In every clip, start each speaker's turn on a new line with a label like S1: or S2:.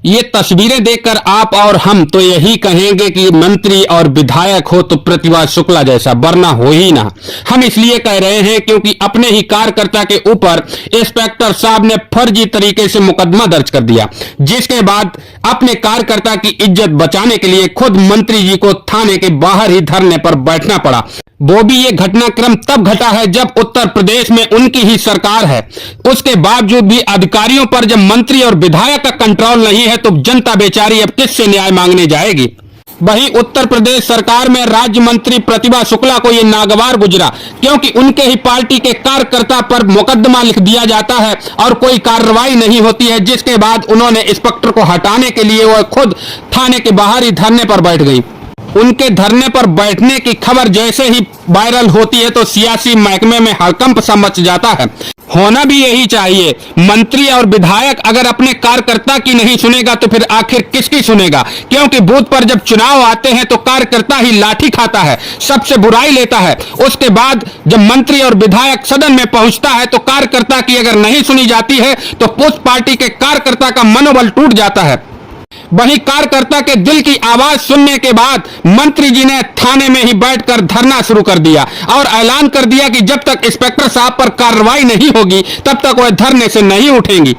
S1: ये तस्वीरें देखकर आप और हम तो यही कहेंगे कि मंत्री और विधायक हो तो प्रतिभा शुक्ला जैसा, वरना हो ही ना। हम इसलिए कह रहे हैं क्योंकि अपने ही कार्यकर्ता के ऊपर इंस्पेक्टर साहब ने फर्जी तरीके से मुकदमा दर्ज कर दिया, जिसके बाद अपने कार्यकर्ता की इज्जत बचाने के लिए खुद मंत्री जी को थाने के बाहर ही धरने पर बैठना पड़ा। वो भी ये घटनाक्रम तब घटा है जब उत्तर प्रदेश में उनकी ही सरकार है। उसके बावजूद भी अधिकारियों पर जब मंत्री और विधायक का कंट्रोल नहीं है तो जनता बेचारी अब किससे न्याय मांगने जाएगी। वहीं उत्तर प्रदेश सरकार में राज्य मंत्री प्रतिभा शुक्ला को यह नागवार गुजरा, क्योंकि उनके ही पार्टी के कार्यकर्ता पर मुकदमा लिख दिया जाता है और कोई कार्रवाई नहीं होती है, जिसके बाद उन्होंने इंस्पेक्टर को हटाने के लिए वह खुद थाने के बाहर ही धरने पर बैठ गई। उनके धरने पर बैठने की खबर जैसे ही वायरल होती है तो सियासी महकमे में हड़कंप सा मच जाता है। होना भी यही चाहिए। मंत्री और विधायक अगर अपने कार्यकर्ता की नहीं सुनेगा तो फिर आखिर किसकी सुनेगा, क्योंकि बूथ पर जब चुनाव आते हैं तो कार्यकर्ता ही लाठी खाता है, सबसे बुराई लेता है। उसके बाद जब मंत्री और विधायक सदन में पहुंचता है तो कार्यकर्ता की अगर नहीं सुनी जाती है तो उस पार्टी के कार्यकर्ता का मनोबल टूट जाता है। वहीं कार्यकर्ता के दिल की आवाज सुनने के बाद मंत्री जी ने थाने में ही बैठकर धरना शुरू कर दिया और ऐलान कर दिया कि जब तक इंस्पेक्टर साहब पर कार्रवाई नहीं होगी तब तक वह धरने से नहीं उठेंगी।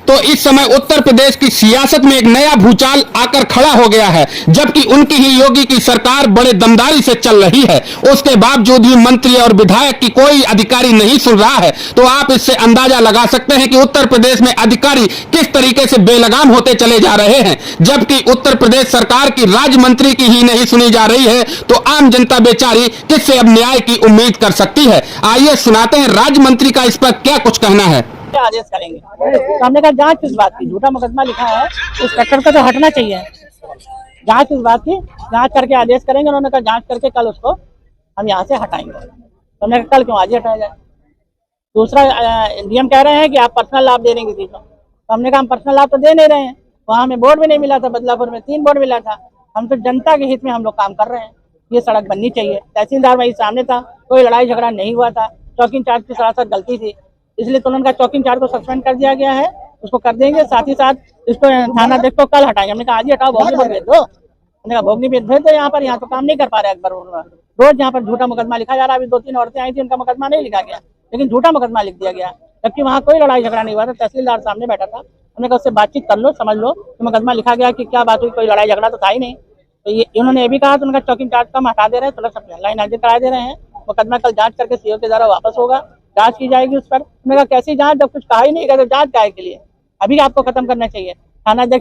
S1: तो इस समय उत्तर प्रदेश की सियासत में एक नया भूचाल आकर खड़ा हो गया है, जबकि उनकी ही योगी की सरकार बड़े दमदारी से चल रही है। उसके बावजूद भी मंत्री और विधायक की कोई अधिकारी नहीं सुन रहा है। तो आप इससे अंदाजा लगा सकते हैं कि उत्तर प्रदेश में अधिकारी किस तरीके से बेलगाम होते चले जा रहे हैं। जबकि उत्तर प्रदेश सरकार की राज्य मंत्री की ही नहीं सुनी जा रही है तो आम जनता बेचारी किससे अब न्याय की उम्मीद कर सकती है। आइए सुनाते हैं राज्य मंत्री का इस पर क्या कुछ कहना है।
S2: आदेश करेंगे। तो हमने कहा जांच किस बात की, झूठा मुकदमा लिखा है, इंस्पेक्टर को तो हटना चाहिए। जांच किस बात की, जांच करके आदेश करेंगे। उन्होंने कहा जांच करके कल उसको हम यहाँ से हटाएंगे। तो हमने कहा कल क्यों, आज ही हटाया जाए। दूसरा नियम कह रहे हैं कि आप पर्सनल लाभ दे देंगे किसी को, तो हमने कहा हम पर्सनल लाभ तो दे नहीं रहे हैं। वहाँ हमें बोर्ड भी नहीं मिला था, बदलापुर में 3 बोर्ड मिला था। हम तो जनता के हित में हम लोग काम कर रहे हैं। ये सड़क बननी चाहिए। तहसीलदार वही सामने था, कोई लड़ाई झगड़ा नहीं हुआ था। चौकी इंचार्ज की सरासर गलती थी, इसलिए तो उन्होंने चौकी इंचार्ज को सस्पेंड कर दिया गया है। उसको कर देंगे, साथ ही साथ इसको थाना देख को कल हटाएंगे। हमने कहा आज ही हटाओ, भोगनी पर भेज दो। हमने कहा भोगनी भेज दो। यहाँ पर यहाँ तो काम नहीं कर पा रहे अकबर। रोज यहाँ पर झूठा मुकदमा लिखा जा रहा है। अभी 2-3 औरतें आई थी, उनका मुकदमा नहीं लिखा गया, लेकिन झूठा मुकदमा लिख दिया गया, जबकि वहाँ कोई लड़ाई झगड़ा नहीं हुआ था। तहसीलदार सामने बैठा था, हमने कहा उससे बातचीत कर लो, समझ लो कि मुकदमा लिखा गया कि क्या बात हुई, कोई लड़ाई झगड़ा तो था ही नहीं। तो ये इन्होंने ये भी कहा, तो उनका चौकी इंचार्ज का हम हटा दे रहे हैं, थोड़ा सा लाइन हाजिर करा दे रहे हैं। मुकदमा कल जांच करके सीओ के द्वारा वापस होगा, जांच की जाएगी उस पर। मैंने कहा कैसी जांच, जब कुछ कहा ही नहीं, कहते जांच काहे के लिए, अभी आपको खत्म करना चाहिए। थाना